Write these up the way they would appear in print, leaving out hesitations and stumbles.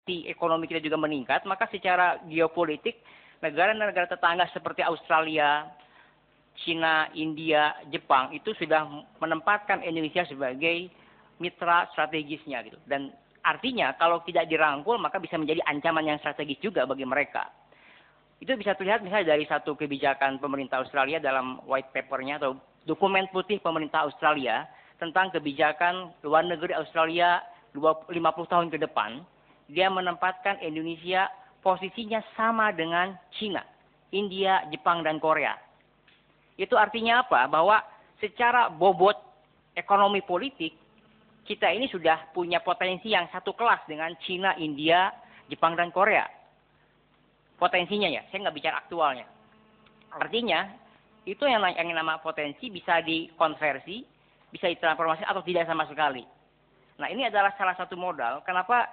ekonomi kita juga meningkat, maka secara geopolitik negara-negara tetangga seperti Australia, China, India, Jepang itu sudah menempatkan Indonesia sebagai mitra strategisnya gitu. Dan artinya kalau tidak dirangkul maka bisa menjadi ancaman yang strategis juga bagi mereka. Itu bisa terlihat misalnya dari satu kebijakan pemerintah Australia dalam white papernya atau dokumen putih pemerintah Australia tentang kebijakan luar negeri Australia 50 tahun ke depan. Dia menempatkan Indonesia posisinya sama dengan China, India, Jepang, dan Korea. Itu artinya apa? Bahwa secara bobot ekonomi politik, kita ini sudah punya potensi yang satu kelas dengan China, India, Jepang, dan Korea. Potensinya ya, saya nggak bicara aktualnya. Artinya, itu yang nama potensi bisa dikonversi, bisa ditransformasi atau tidak sama sekali. Nah, ini adalah salah satu modal kenapa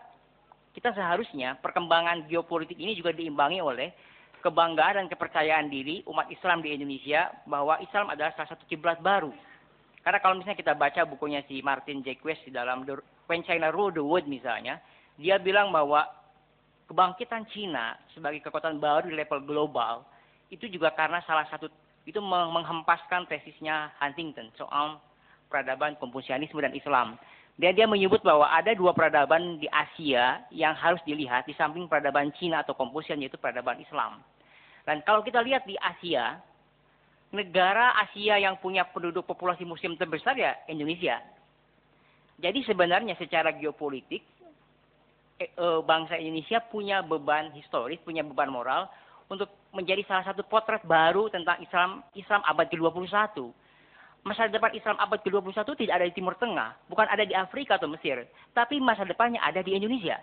kita seharusnya perkembangan geopolitik ini juga diimbangi oleh kebanggaan dan kepercayaan diri umat Islam di Indonesia bahwa Islam adalah salah satu kiblat baru. Karena kalau misalnya kita baca bukunya si Martin Jacques di dalam When China Ruled the World misalnya, dia bilang bahwa kebangkitan Cina sebagai kekuatan baru di level global itu juga karena salah satu itu menghempaskan tesisnya Huntington soal peradaban Konfusianisme dan Islam. Dia menyebut bahwa ada dua peradaban di Asia yang harus dilihat di samping peradaban Cina atau Konfusian, yaitu peradaban Islam. Dan kalau kita lihat di Asia, negara Asia yang punya penduduk populasi muslim terbesar ya Indonesia. Jadi sebenarnya secara geopolitik, bangsa Indonesia punya beban historis, punya beban moral untuk menjadi salah satu potret baru tentang Islam abad ke-21. Masa depan Islam abad ke-21 tidak ada di Timur Tengah, bukan ada di Afrika atau Mesir, tapi masa depannya ada di Indonesia.